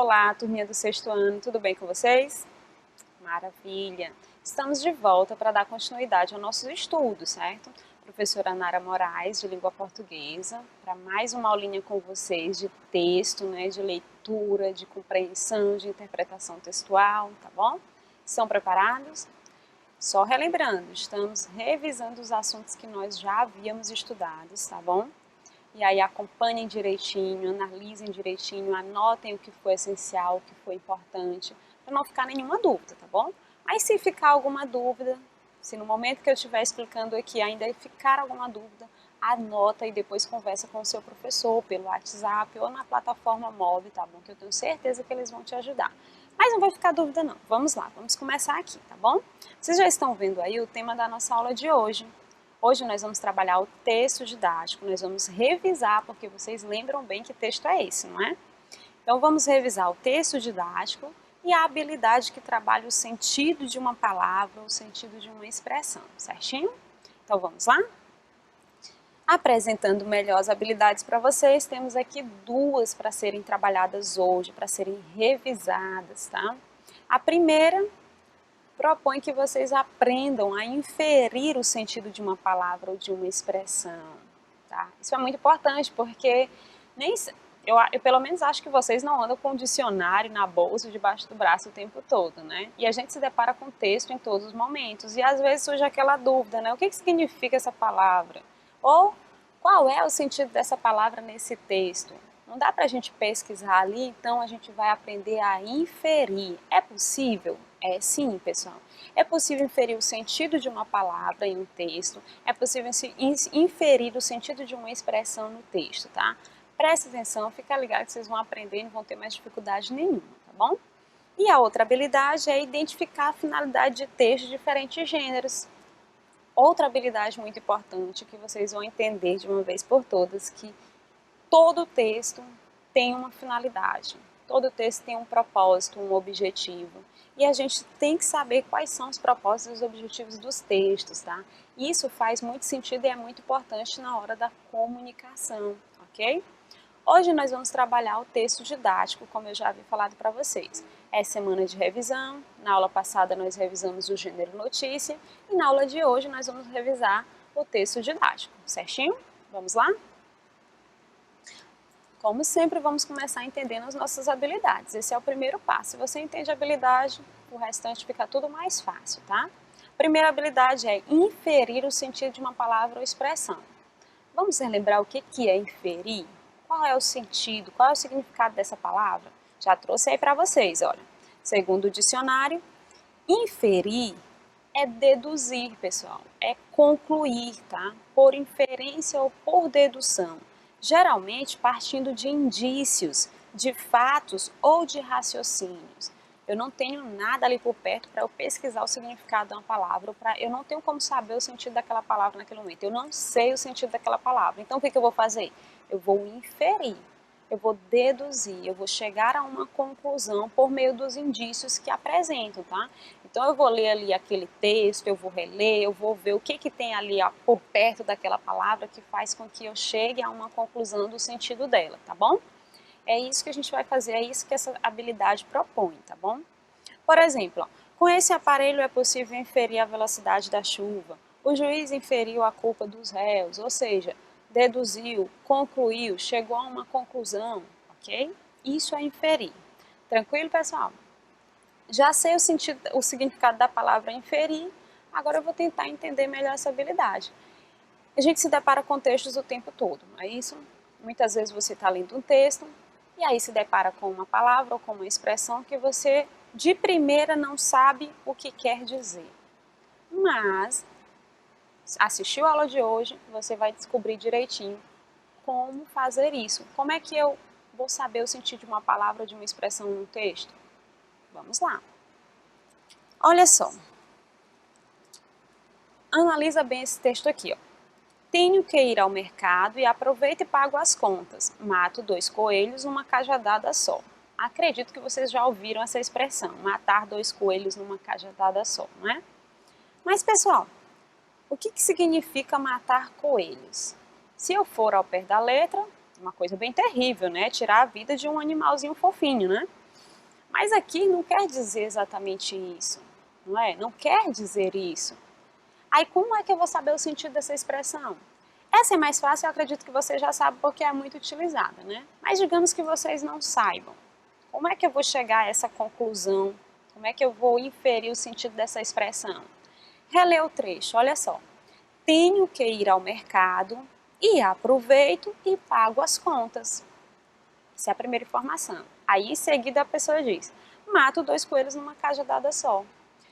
Olá, turminha do sexto ano, tudo bem com vocês? Maravilha! Estamos de volta para dar continuidade ao nosso estudo, certo? Professora Nara Moraes, de Língua Portuguesa, para mais uma aulinha com vocês de texto, de leitura, de compreensão, de interpretação textual, tá bom? Estão preparados? Só relembrando, estamos revisando os assuntos que nós já havíamos estudado, tá bom? E aí acompanhem direitinho, analisem direitinho, anotem o que foi essencial, o que foi importante, para não ficar nenhuma dúvida, tá bom? Mas se ficar alguma dúvida, se no momento que eu estiver explicando aqui ainda ficar alguma dúvida, anota e depois conversa com o seu professor pelo WhatsApp ou na plataforma móvel, tá bom? Que eu tenho certeza que eles vão te ajudar. Mas não vai ficar dúvida não. Vamos lá, vamos começar aqui, tá bom? Vocês já estão vendo aí o tema da nossa aula de hoje. Hoje nós vamos trabalhar o texto didático, nós vamos revisar, porque vocês lembram bem que texto é esse, não é? Então vamos revisar o texto didático e a habilidade que trabalha o sentido de uma palavra, o sentido de uma expressão, certinho? Então vamos lá? Apresentando melhor as habilidades para vocês, temos aqui duas para serem trabalhadas hoje, para serem revisadas, tá? A primeira propõe que vocês aprendam a inferir o sentido de uma palavra ou de uma expressão, tá? Isso é muito importante, porque eu pelo menos acho que vocês não andam com um dicionário na bolsa, debaixo do braço o tempo todo, né? E a gente se depara com texto em todos os momentos, e às vezes surge aquela dúvida, né? O que significa essa palavra? Ou qual é o sentido dessa palavra nesse texto? Não dá para a gente pesquisar ali, então a gente vai aprender a inferir. É possível? É sim, pessoal. É possível inferir o sentido de uma palavra em um texto, é possível inferir o sentido de uma expressão no texto, tá? Presta atenção, fica ligado que vocês vão aprender e não vão ter mais dificuldade nenhuma, tá bom? E a outra habilidade é identificar a finalidade de texto de diferentes gêneros. Outra habilidade muito importante que vocês vão entender de uma vez por todas, que todo texto tem uma finalidade, todo texto tem um propósito, um objetivo. E a gente tem que saber quais são os propósitos e os objetivos dos textos, tá? Isso faz muito sentido e é muito importante na hora da comunicação, ok? Hoje nós vamos trabalhar o texto didático, como eu já havia falado para vocês. É semana de revisão, na aula passada nós revisamos o gênero notícia e na aula de hoje nós vamos revisar o texto didático, certinho? Vamos lá? Como sempre, vamos começar entendendo as nossas habilidades. Esse é o primeiro passo. Se você entende a habilidade, o restante fica tudo mais fácil, tá? Primeira habilidade é inferir o sentido de uma palavra ou expressão. Vamos relembrar o que é inferir? Qual é o sentido, qual é o significado dessa palavra? Já trouxe aí para vocês, olha. Segundo o dicionário, inferir é deduzir, pessoal. É concluir, tá? Por inferência ou por dedução. Geralmente partindo de indícios, de fatos ou de raciocínios. Eu não tenho nada ali por perto para eu pesquisar o significado de uma palavra, eu não tenho como saber o sentido daquela palavra naquele momento, eu não sei o sentido daquela palavra. Então o que eu vou fazer? Eu vou inferir, eu vou deduzir, eu vou chegar a uma conclusão por meio dos indícios que apresentam, tá? Então eu vou ler ali aquele texto, eu vou reler, eu vou ver o que tem ali por perto daquela palavra que faz com que eu chegue a uma conclusão do sentido dela, tá bom? É isso que a gente vai fazer, é isso que essa habilidade propõe, tá bom? Por exemplo, com esse aparelho é possível inferir a velocidade da chuva. O juiz inferiu a culpa dos réus, ou seja, deduziu, concluiu, chegou a uma conclusão, ok? Isso é inferir. Tranquilo, pessoal? Já sei o significado da palavra inferir, agora eu vou tentar entender melhor essa habilidade. A gente se depara com textos o tempo todo, não é isso? Muitas vezes você está lendo um texto e aí se depara com uma palavra ou com uma expressão que você de primeira não sabe o que quer dizer. Mas, assistiu a aula de hoje, você vai descobrir direitinho como fazer isso. Como é que eu vou saber o sentido de uma palavra ou de uma expressão num texto? Vamos lá. Olha só. Analisa bem esse texto aqui, ó. Tenho que ir ao mercado e aproveito e pago as contas. Mato 2 coelhos numa cajadada só. Acredito que vocês já ouviram essa expressão, matar 2 coelhos numa cajadada só, não é? Mas, pessoal, o que significa matar coelhos? Se eu for ao pé da letra, uma coisa bem terrível, né? Tirar a vida de um animalzinho fofinho, né? Mas aqui não quer dizer exatamente isso, não é? Não quer dizer isso. Aí como é que eu vou saber o sentido dessa expressão? Essa é mais fácil, eu acredito que você já sabe porque é muito utilizada, né? Mas digamos que vocês não saibam. Como é que eu vou chegar a essa conclusão? Como é que eu vou inferir o sentido dessa expressão? Relê o trecho, olha só. Tenho que ir ao mercado e aproveito e pago as contas. Essa é a primeira informação. Aí em seguida a pessoa diz, mato 2 coelhos numa cajadada só.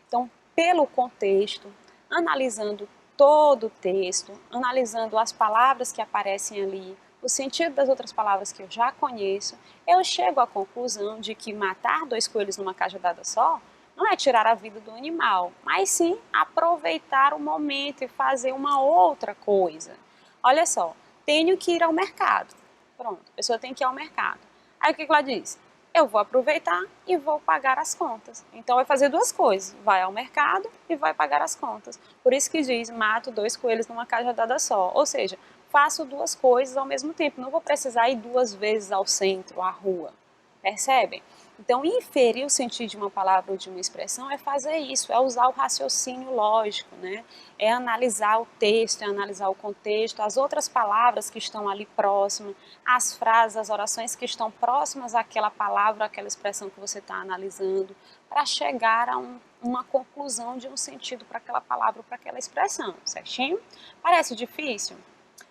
Então, pelo contexto, analisando todo o texto, analisando as palavras que aparecem ali, o sentido das outras palavras que eu já conheço, eu chego à conclusão de que matar 2 coelhos numa cajadada só não é tirar a vida do animal, mas sim aproveitar o momento e fazer uma outra coisa. Olha só, tenho que ir ao mercado. Pronto, a pessoa tem que ir ao mercado. Aí o que ela diz? Eu vou aproveitar e vou pagar as contas. Então vai fazer 2 coisas, vai ao mercado e vai pagar as contas. Por isso que diz, mato 2 coelhos numa cajadada só. Ou seja, faço 2 coisas ao mesmo tempo, não vou precisar ir 2 vezes ao centro, à rua. Percebem? Então, inferir o sentido de uma palavra ou de uma expressão é fazer isso, é usar o raciocínio lógico, né? É analisar o texto, é analisar o contexto, as outras palavras que estão ali próximas, as frases, as orações que estão próximas àquela palavra, àquela expressão que você está analisando, para chegar a uma conclusão de um sentido para aquela palavra ou para aquela expressão, certinho? Parece difícil?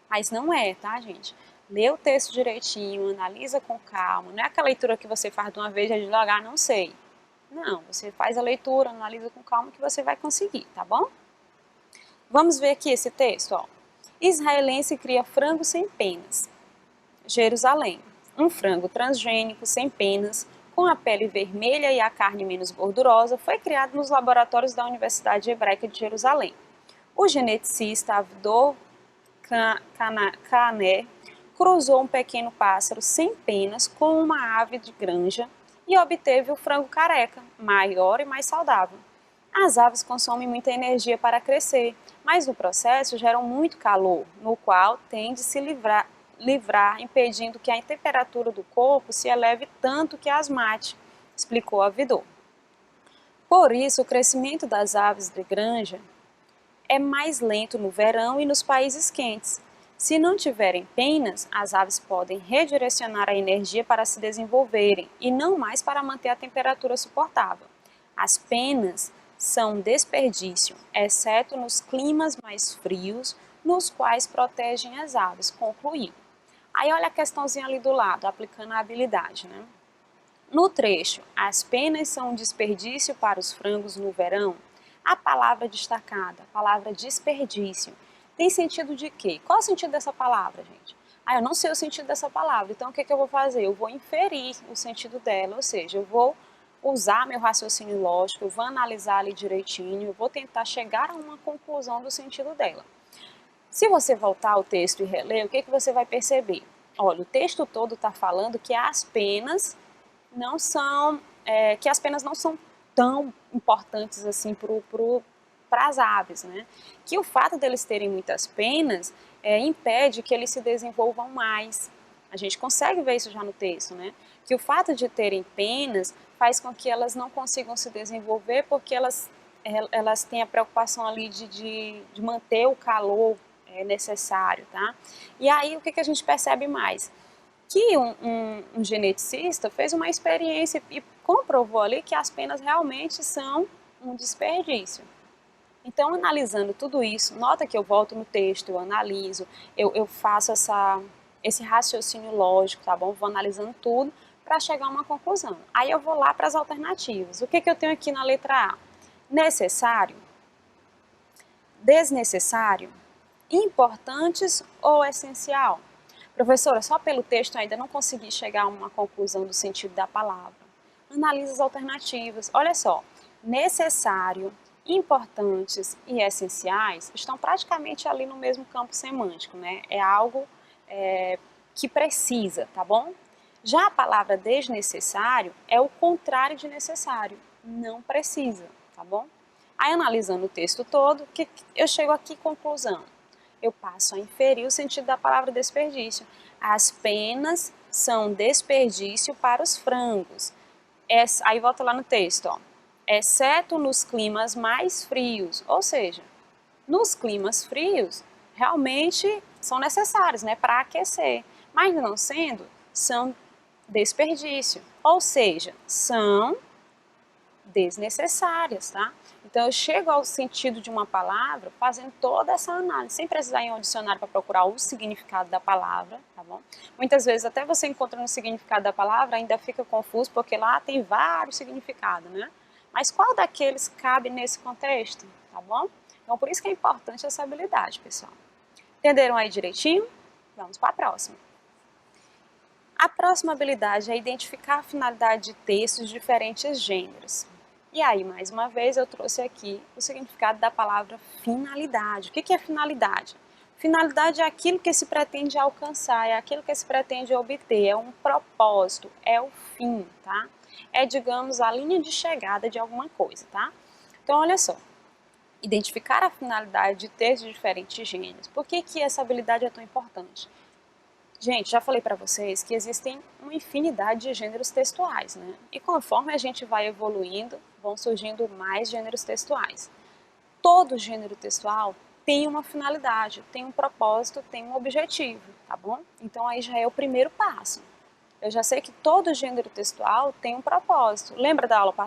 Mas não é, tá, gente? Lê o texto direitinho, analisa com calma. Não é aquela leitura que você faz de uma vez e de devagar, não sei. Não, você faz a leitura, analisa com calma que você vai conseguir, tá bom? Vamos ver aqui esse texto, ó. Israelense cria frango sem penas. Jerusalém. Um frango transgênico sem penas, com a pele vermelha e a carne menos gordurosa, foi criado nos laboratórios da Universidade Hebraica de Jerusalém. O geneticista Avdor Cané cruzou um pequeno pássaro sem penas com uma ave de granja e obteve o frango careca, maior e mais saudável. As aves consomem muita energia para crescer, mas no processo geram muito calor, no qual tem de se livrar, impedindo que a temperatura do corpo se eleve tanto que as mate, explicou Avidor. Por isso, o crescimento das aves de granja é mais lento no verão e nos países quentes. Se não tiverem penas, as aves podem redirecionar a energia para se desenvolverem e não mais para manter a temperatura suportável. As penas são um desperdício, exceto nos climas mais frios, nos quais protegem as aves, concluiu. Aí olha a questãozinha ali do lado, aplicando a habilidade, né? No trecho, as penas são um desperdício para os frangos no verão, a palavra destacada, a palavra desperdício, tem sentido de quê? Qual é o sentido dessa palavra, gente? Eu não sei o sentido dessa palavra, então o que eu vou fazer? Eu vou inferir o sentido dela, ou seja, eu vou usar meu raciocínio lógico, eu vou analisar ali direitinho, eu vou tentar chegar a uma conclusão do sentido dela. Se você voltar ao texto e reler, o que você vai perceber? Olha, o texto todo está falando que as penas não são, que as penas não são tão importantes assim para as aves, né? Que o fato deles terem muitas penas impede que eles se desenvolvam mais. A gente consegue ver isso já no texto, né? Que o fato de terem penas faz com que elas não consigam se desenvolver porque elas têm a preocupação ali de manter o calor necessário, tá? E aí o que a gente percebe mais? Que um geneticista fez uma experiência e comprovou ali que as penas realmente são um desperdício. Então, analisando tudo isso, nota que eu volto no texto, eu analiso, eu faço esse raciocínio lógico, tá bom? Vou analisando tudo para chegar a uma conclusão. Aí eu vou lá para as alternativas. O que eu tenho aqui na letra A? Necessário, desnecessário, importantes ou essencial? Professora, só pelo texto ainda não consegui chegar a uma conclusão do sentido da palavra. Analise as alternativas. Olha só, necessário, importantes e essenciais estão praticamente ali no mesmo campo semântico, né? É algo que precisa, tá bom? Já a palavra desnecessário é o contrário de necessário, não precisa, tá bom? Aí analisando o texto todo, eu chego aqui à conclusão. Eu passo a inferir o sentido da palavra desperdício. As penas são desperdício para os frangos. Aí volta lá no texto, ó. Exceto nos climas mais frios, ou seja, nos climas frios, realmente são necessários, né, para aquecer, mas não sendo, são desperdício, ou seja, são desnecessárias, tá? Então eu chego ao sentido de uma palavra fazendo toda essa análise, sem precisar ir em um dicionário para procurar o significado da palavra, tá bom? Muitas vezes até você encontra no significado da palavra, ainda fica confuso, porque lá tem vários significados, né? Mas qual daqueles cabe nesse contexto, tá bom? Então por isso que é importante essa habilidade, pessoal. Entenderam aí direitinho? Vamos para a próxima. A próxima habilidade é identificar a finalidade de textos de diferentes gêneros. E aí, mais uma vez, eu trouxe aqui o significado da palavra finalidade. O que é finalidade? Finalidade é aquilo que se pretende alcançar, é aquilo que se pretende obter, é um propósito, é o fim, tá? É, digamos, a linha de chegada de alguma coisa, tá? Então, olha só. Identificar a finalidade de textos de diferentes gêneros. Por que essa habilidade é tão importante? Gente, já falei para vocês que existem uma infinidade de gêneros textuais, né? E conforme a gente vai evoluindo, vão surgindo mais gêneros textuais. Todo gênero textual tem uma finalidade, tem um propósito, tem um objetivo, tá bom? Então aí já é o primeiro passo. Eu já sei que todo gênero textual tem um propósito. Lembra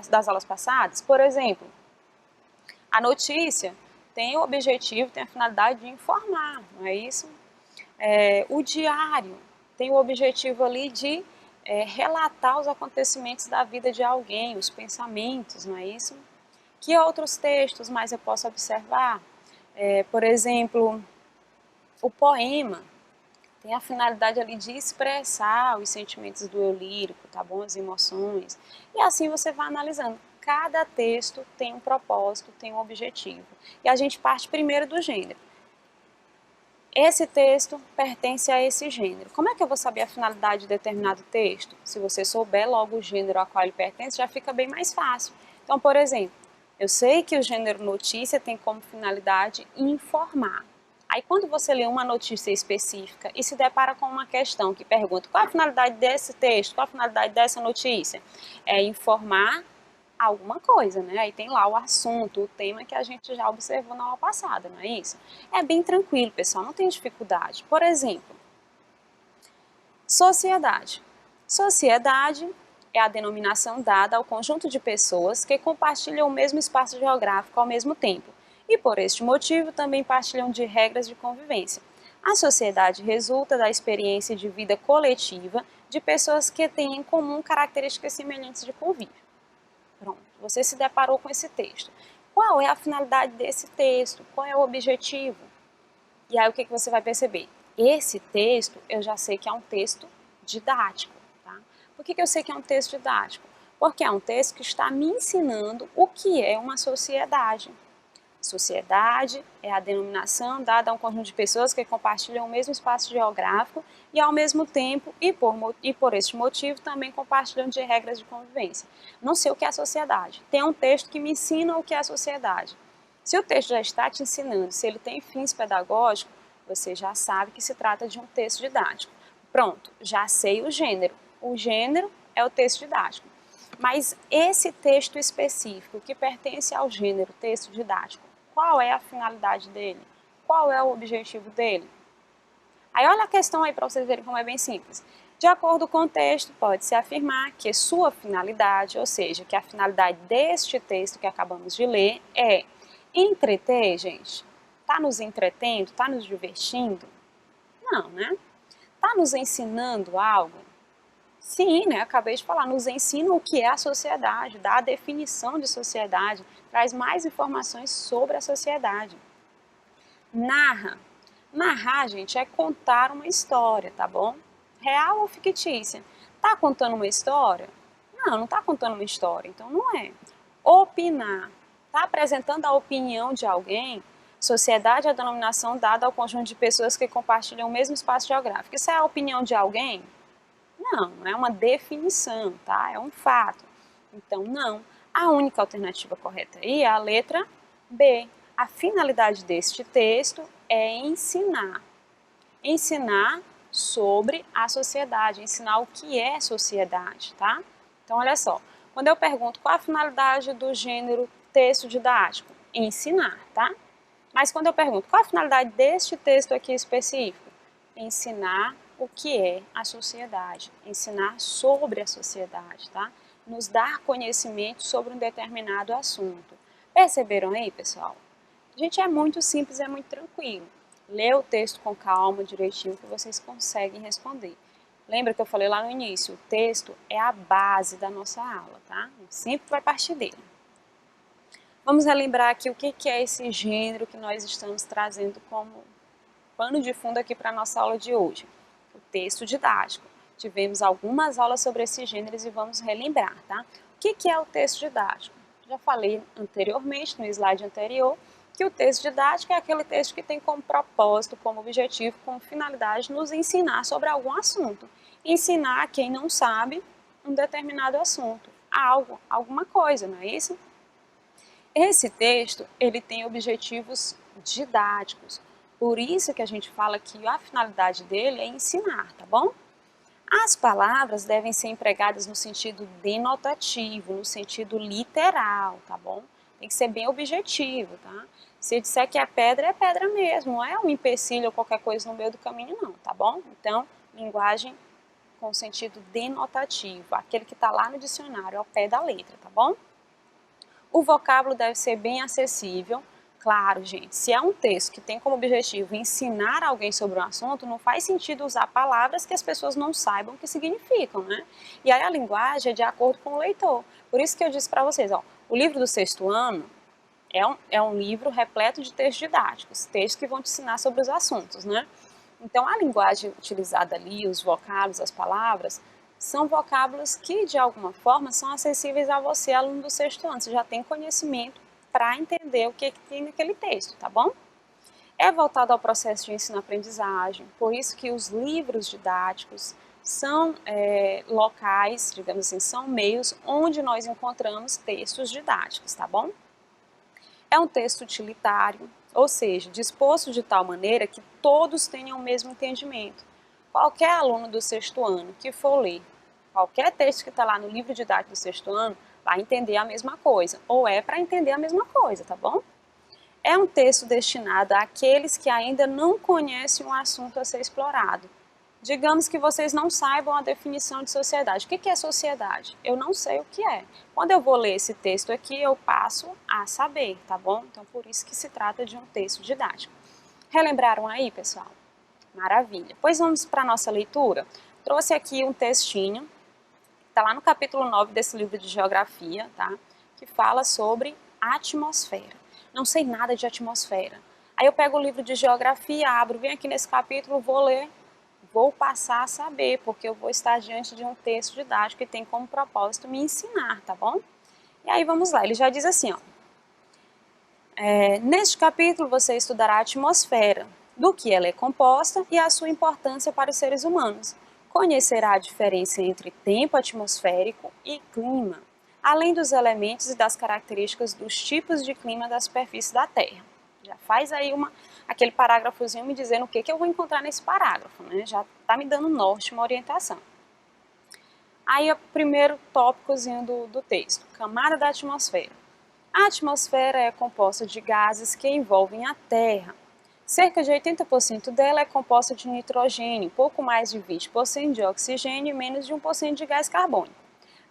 das aulas passadas? Por exemplo, a notícia tem o objetivo, tem a finalidade de informar, não é isso? O diário tem o objetivo ali de relatar os acontecimentos da vida de alguém, os pensamentos, não é isso? Que outros textos mais eu posso observar? Por exemplo, o poema tem a finalidade ali de expressar os sentimentos do eu lírico, tá bom? As emoções. E assim você vai analisando. Cada texto tem um propósito, tem um objetivo. E a gente parte primeiro do gênero. Esse texto pertence a esse gênero. Como é que eu vou saber a finalidade de determinado texto? Se você souber logo o gênero a qual ele pertence, já fica bem mais fácil. Então, por exemplo, eu sei que o gênero notícia tem como finalidade informar. Aí, quando você lê uma notícia específica e se depara com uma questão que pergunta qual a finalidade desse texto, qual a finalidade dessa notícia, é informar alguma coisa, né? Aí tem lá o assunto, o tema que a gente já observou na aula passada, não é isso? É bem tranquilo, pessoal, não tem dificuldade. Por exemplo, sociedade. Sociedade é a denominação dada ao conjunto de pessoas que compartilham o mesmo espaço geográfico ao mesmo tempo e, por este motivo, também partilham de regras de convivência. A sociedade resulta da experiência de vida coletiva de pessoas que têm em comum características semelhantes de convívio. Pronto, você se deparou com esse texto. Qual é a finalidade desse texto? Qual é o objetivo? E aí o que você vai perceber? Esse texto eu já sei que é um texto didático. Tá? Por que eu sei que é um texto didático? Porque é um texto que está me ensinando o que é uma sociedade. Sociedade é a denominação dada a um conjunto de pessoas que compartilham o mesmo espaço geográfico e, ao mesmo tempo, e por este motivo, também compartilham de regras de convivência. Não sei o que é a sociedade. Tem um texto que me ensina o que é a sociedade. Se o texto já está te ensinando, se ele tem fins pedagógicos, você já sabe que se trata de um texto didático. Pronto, já sei o gênero. O gênero é o texto didático. Mas esse texto específico, que pertence ao gênero texto didático, qual é a finalidade dele? Qual é o objetivo dele? Aí olha a questão aí para vocês verem como é bem simples. De acordo com o texto, pode-se afirmar que sua finalidade, ou seja, que a finalidade deste texto que acabamos de ler é entreter, gente. Está nos entretendo? Está nos divertindo? Não, né? Está nos ensinando algo? Sim, né? Acabei de falar, nos ensina o que é a sociedade, dá a definição de sociedade, traz mais informações sobre a sociedade. Narra. Narrar, gente, é contar uma história, tá bom? Real ou fictícia? Tá contando uma história? Não, não tá contando uma história, então não é. Opinar. Tá apresentando a opinião de alguém? Sociedade é a denominação dada ao conjunto de pessoas que compartilham o mesmo espaço geográfico. Isso é a opinião de alguém? Não, não é uma definição, tá? É um fato. Então, não. A única alternativa correta aí é a letra B. A finalidade deste texto é ensinar. Ensinar sobre a sociedade, ensinar o que é sociedade, tá? Então, olha só. Quando eu pergunto qual a finalidade do gênero texto didático, ensinar, tá? Mas quando eu pergunto qual a finalidade deste texto aqui específico, ensinar o que é a sociedade, ensinar sobre a sociedade, tá? Nos dar conhecimento sobre um determinado assunto. Perceberam aí, pessoal? Gente, é muito simples, é muito tranquilo. Lê o texto com calma, direitinho, que vocês conseguem responder. Lembra que eu falei lá no início, o texto é a base da nossa aula, tá? Sempre vai partir dele. Vamos relembrar aqui o que é esse gênero que nós estamos trazendo como pano de fundo aqui para a nossa aula de hoje. O texto didático. Tivemos algumas aulas sobre esses gêneros e vamos relembrar, tá? O que é o texto didático? Já falei anteriormente, no slide anterior, que o texto didático é aquele texto que tem como propósito, como objetivo, como finalidade, nos ensinar sobre algum assunto. Ensinar a quem não sabe um determinado assunto, algo, alguma coisa, não é isso? Esse texto, ele tem objetivos didáticos, por isso que a gente fala que a finalidade dele é ensinar, tá bom? As palavras devem ser empregadas no sentido denotativo, no sentido literal, tá bom? Tem que ser bem objetivo, tá? Se eu disser que é pedra mesmo, não é um empecilho ou qualquer coisa no meio do caminho não, tá bom? Então, linguagem com sentido denotativo, aquele que está lá no dicionário, ao pé da letra, tá bom? O vocábulo deve ser bem acessível. Claro, gente, se é um texto que tem como objetivo ensinar alguém sobre um assunto, não faz sentido usar palavras que as pessoas não saibam o que significam, né? E aí a linguagem é de acordo com o leitor. Por isso que eu disse para vocês, ó, o livro do sexto ano é um livro repleto de textos didáticos, textos que vão te ensinar sobre os assuntos, né? Então a linguagem utilizada ali, os vocábulos, as palavras, são vocábulos que, de alguma forma, são acessíveis a você, aluno do sexto ano. Você já tem conhecimento para entender o que tem naquele texto, tá bom? É voltado ao processo de ensino-aprendizagem, por isso que os livros didáticos são locais, digamos assim, são meios onde nós encontramos textos didáticos, tá bom? É um texto utilitário, ou seja, disposto de tal maneira que todos tenham o mesmo entendimento. Qualquer aluno do sexto ano que for ler qualquer texto que está lá no livro didático do sexto ano vai entender a mesma coisa, ou é para entender a mesma coisa, tá bom? É um texto destinado àqueles que ainda não conhecem um assunto a ser explorado. Digamos que vocês não saibam a definição de sociedade. O que é sociedade? Eu não sei o que é. Quando eu vou ler esse texto aqui, eu passo a saber, tá bom? Então, por isso que se trata de um texto didático. Relembraram aí, pessoal? Maravilha. Pois vamos para a nossa leitura. Trouxe aqui um textinho, está lá no capítulo 9 desse livro de geografia, tá? Que fala sobre atmosfera. Não sei nada de atmosfera. Aí eu pego o livro de geografia, abro, venho aqui nesse capítulo, vou ler, vou passar a saber, porque eu vou estar diante de um texto didático que tem como propósito me ensinar, tá bom? E aí vamos lá, ele já diz assim, ó. Neste capítulo você estudará a atmosfera, do que ela é composta e a sua importância para os seres humanos. Conhecerá a diferença entre tempo atmosférico e clima, além dos elementos e das características dos tipos de clima da superfície da Terra. Já faz aí aquele parágrafozinho me dizendo o que eu vou encontrar nesse parágrafo, né? Já está me dando norte, uma orientação. Aí o primeiro tópicozinho do texto, camada da atmosfera. A atmosfera é composta de gases que envolvem a Terra. Cerca de 80% dela é composta de nitrogênio, pouco mais de 20% de oxigênio e menos de 1% de gás carbônico.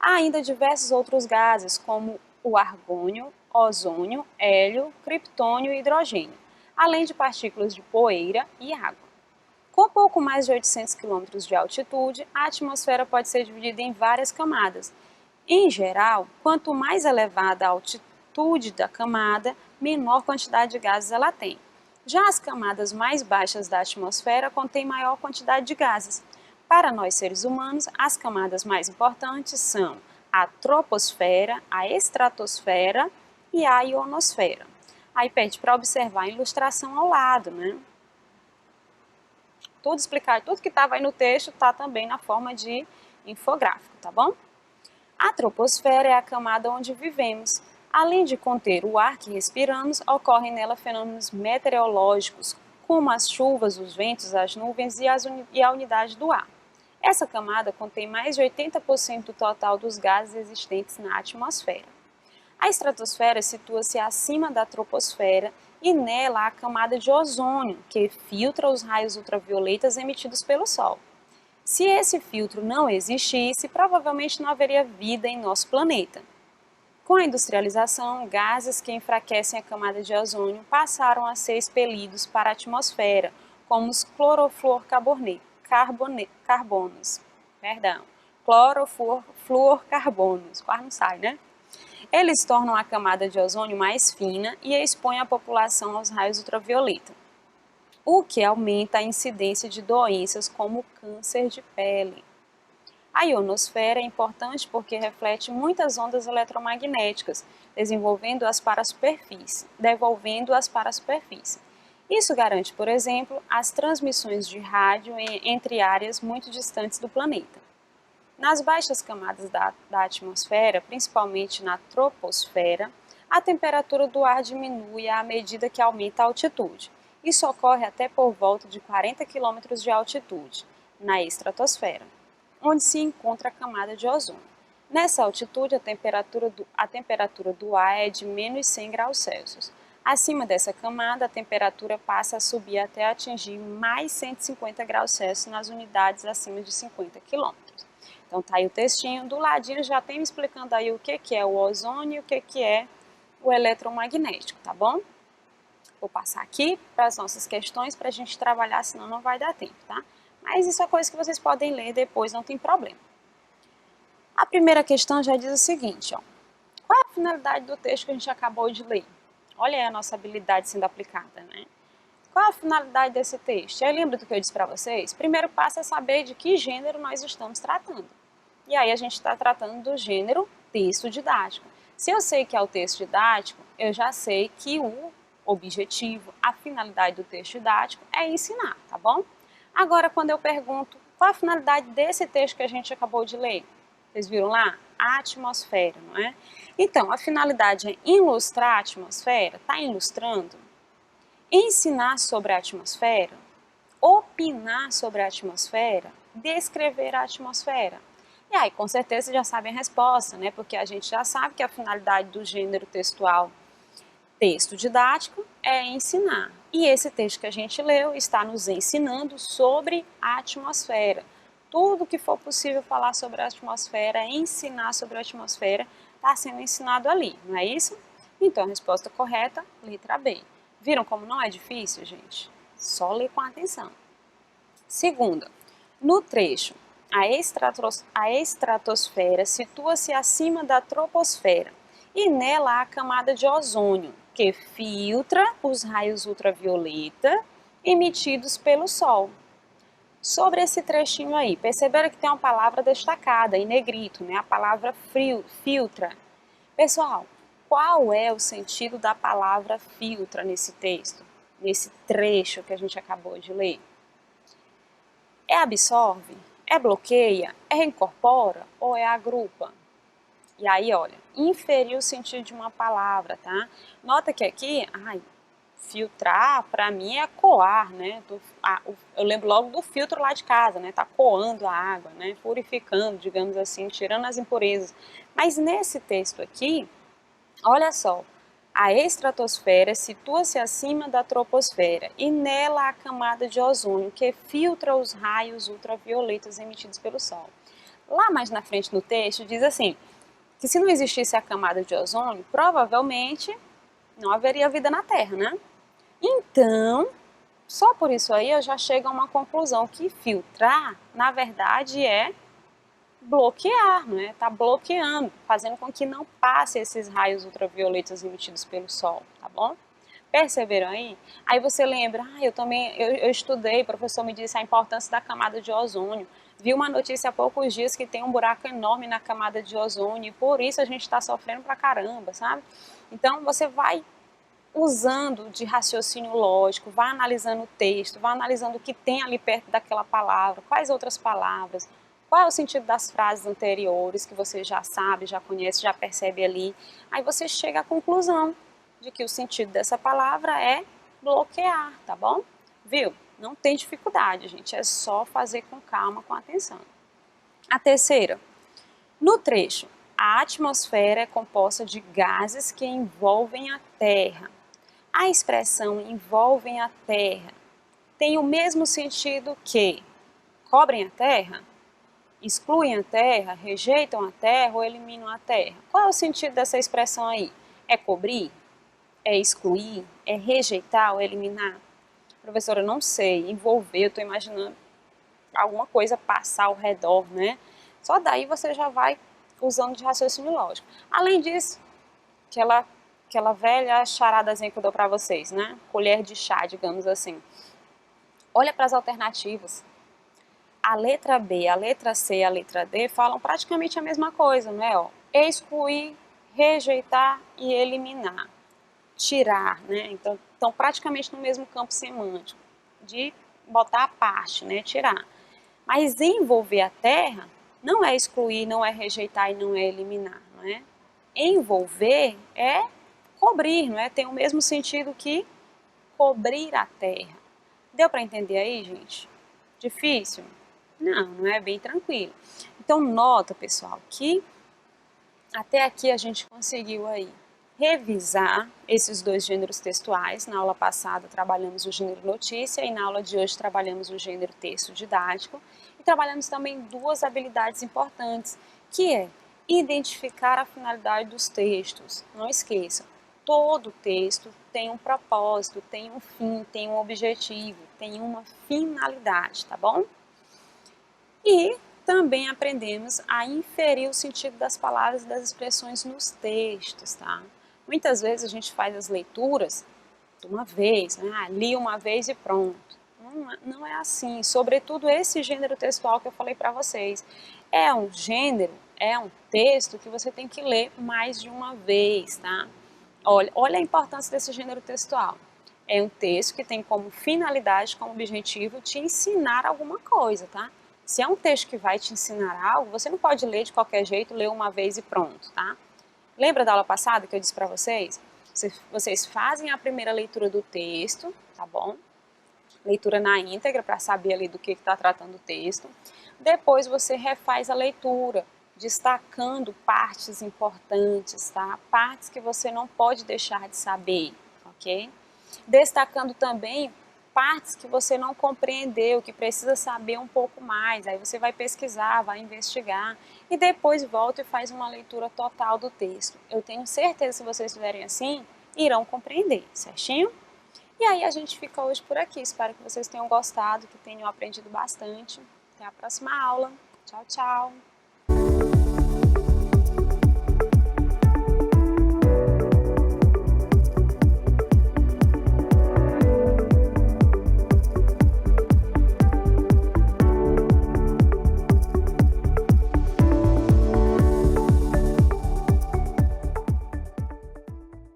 Há ainda diversos outros gases, como o argônio, ozônio, hélio, criptônio e hidrogênio, além de partículas de poeira e água. Com pouco mais de 800 km de altitude, a atmosfera pode ser dividida em várias camadas. Em geral, quanto mais elevada a altitude da camada, menor quantidade de gases ela tem. Já as camadas mais baixas da atmosfera contêm maior quantidade de gases. Para nós seres humanos, as camadas mais importantes são a troposfera, a estratosfera e a ionosfera. Aí pede para observar a ilustração ao lado, né? Tudo explicado, tudo que estava aí no texto está também na forma de infográfico, tá bom? A troposfera é a camada onde vivemos. Além de conter o ar que respiramos, ocorrem nela fenômenos meteorológicos, como as chuvas, os ventos, as nuvens e a umidade do ar. Essa camada contém mais de 80% do total dos gases existentes na atmosfera. A estratosfera situa-se acima da troposfera e nela há a camada de ozônio, que filtra os raios ultravioletas emitidos pelo Sol. Se esse filtro não existisse, provavelmente não haveria vida em nosso planeta. Com a industrialização, gases que enfraquecem a camada de ozônio passaram a ser expelidos para a atmosfera, como os clorofluorcarbonos, quase não sai, né? Eles tornam a camada de ozônio mais fina e expõem a população aos raios ultravioleta, o que aumenta a incidência de doenças como câncer de pele. A ionosfera é importante porque reflete muitas ondas eletromagnéticas, devolvendo-as para a superfície. Isso garante, por exemplo, as transmissões de rádio entre áreas muito distantes do planeta. Nas baixas camadas da atmosfera, principalmente na troposfera, a temperatura do ar diminui à medida que aumenta a altitude. Isso ocorre até por volta de 40 km de altitude, na estratosfera, onde se encontra a camada de ozônio. Nessa altitude, a temperatura do ar é de menos 100 graus Celsius. Acima dessa camada, a temperatura passa a subir até atingir mais 150 graus Celsius nas unidades acima de 50 km. Então tá aí o textinho, do ladinho já tem me explicando aí o que é o ozônio e o que é o eletromagnético, tá bom? Vou passar aqui para as nossas questões para a gente trabalhar, senão não vai dar tempo, tá? Mas isso é coisa que vocês podem ler depois, não tem problema. A primeira questão já diz o seguinte, ó. Qual é a finalidade do texto que a gente acabou de ler? Olha aí a nossa habilidade sendo aplicada, né? Qual é a finalidade desse texto? Aí lembra do que eu disse para vocês? Primeiro passo é saber de que gênero nós estamos tratando. E aí a gente está tratando do gênero texto didático. Se eu sei que é o texto didático, eu já sei que o objetivo, a finalidade do texto didático é ensinar, tá bom? Agora, quando eu pergunto qual a finalidade desse texto que a gente acabou de ler, vocês viram lá? A atmosfera, não é? Então, a finalidade é ilustrar a atmosfera, está ilustrando, ensinar sobre a atmosfera, opinar sobre a atmosfera, descrever a atmosfera. E aí, com certeza, já sabem a resposta, né? Porque a gente já sabe que a finalidade do gênero textual texto didático é ensinar. E esse texto que a gente leu está nos ensinando sobre a atmosfera. Tudo que for possível falar sobre a atmosfera, ensinar sobre a atmosfera, está sendo ensinado ali, não é isso? Então, a resposta correta, letra B. Viram como não é difícil, gente? Só ler com atenção. Segunda, no trecho, a estratosfera situa-se acima da troposfera e nela há a camada de ozônio, que filtra os raios ultravioleta emitidos pelo Sol. Sobre esse trechinho aí, perceberam que tem uma palavra destacada em negrito, né? A palavra filtra. Pessoal, qual é o sentido da palavra filtra nesse texto, nesse trecho que a gente acabou de ler? É absorve? É bloqueia? É incorpora? Ou é agrupa? E aí, olha, inferir o sentido de uma palavra, tá? Nota que aqui, filtrar, para mim, é coar, né? Eu lembro logo do filtro lá de casa, né? Tá coando a água, né? Purificando, digamos assim, tirando as impurezas. Mas nesse texto aqui, olha só, a estratosfera situa-se acima da troposfera e nela há a camada de ozônio que filtra os raios ultravioletas emitidos pelo Sol. Lá mais na frente no texto diz assim, que se não existisse a camada de ozônio, provavelmente não haveria vida na Terra, né? Então, só por isso aí eu já chego a uma conclusão que filtrar, na verdade, é bloquear, né? Tá bloqueando, fazendo com que não passe esses raios ultravioletas emitidos pelo Sol, tá bom? Perceberam aí? Aí você lembra, eu estudei, o professor me disse a importância da camada de ozônio. Vi uma notícia há poucos dias que tem um buraco enorme na camada de ozônio e por isso a gente está sofrendo pra caramba, sabe? Então você vai usando de raciocínio lógico, vai analisando o texto, vai analisando o que tem ali perto daquela palavra, quais outras palavras, qual é o sentido das frases anteriores que você já sabe, já conhece, já percebe ali. Aí você chega à conclusão de que o sentido dessa palavra é bloquear, tá bom? Viu? Não tem dificuldade, gente, é só fazer com calma, com atenção. A terceira, no trecho, a atmosfera é composta de gases que envolvem a Terra. A expressão envolvem a Terra tem o mesmo sentido que cobrem a Terra, excluem a Terra, rejeitam a Terra ou eliminam a Terra. Qual é o sentido dessa expressão aí? É cobrir? É excluir? É rejeitar ou eliminar? Professora, eu não sei, envolver, eu estou imaginando alguma coisa passar ao redor, né? Só daí você já vai usando de raciocínio lógico. Além disso, aquela velha charadazinha que eu dou para vocês, né? Colher de chá, digamos assim. Olha para as alternativas. A letra B, a letra C e a letra D falam praticamente a mesma coisa, não é? Ó, excluir, rejeitar e eliminar. Tirar, né? Então, estão praticamente no mesmo campo semântico, de botar a parte, né? Tirar. Mas envolver a Terra não é excluir, não é rejeitar e não é eliminar, não é? Envolver é cobrir, não é? Tem o mesmo sentido que cobrir a Terra. Deu para entender aí, gente? Difícil? Não, não é, bem tranquilo. Então nota, pessoal, que até aqui a gente conseguiu aí revisar esses dois gêneros textuais. Na aula passada trabalhamos o gênero notícia e na aula de hoje trabalhamos o gênero texto didático. E trabalhamos também duas habilidades importantes, que é identificar a finalidade dos textos. Não esqueçam, todo texto tem um propósito, tem um fim, tem um objetivo, tem uma finalidade, tá bom? E também aprendemos a inferir o sentido das palavras e das expressões nos textos, tá? Muitas vezes a gente faz as leituras de uma vez, né? Ah, li uma vez e pronto. Não é assim, sobretudo esse gênero textual que eu falei para vocês. É um gênero, é um texto que você tem que ler mais de uma vez, tá? Olha a importância desse gênero textual. É um texto que tem como finalidade, como objetivo, te ensinar alguma coisa, tá? Se é um texto que vai te ensinar algo, você não pode ler de qualquer jeito, ler uma vez e pronto, tá? Lembra da aula passada que eu disse para vocês? Vocês fazem a primeira leitura do texto, tá bom? Leitura na íntegra para saber ali do que está tratando o texto. Depois você refaz a leitura, destacando partes importantes, tá? Partes que você não pode deixar de saber, ok? Destacando também partes que você não compreendeu, que precisa saber um pouco mais. Aí você vai pesquisar, vai investigar e depois volta e faz uma leitura total do texto. Eu tenho certeza que se vocês fizerem assim, irão compreender, certinho? E aí a gente fica hoje por aqui. Espero que vocês tenham gostado, que tenham aprendido bastante. Até a próxima aula. Tchau, tchau!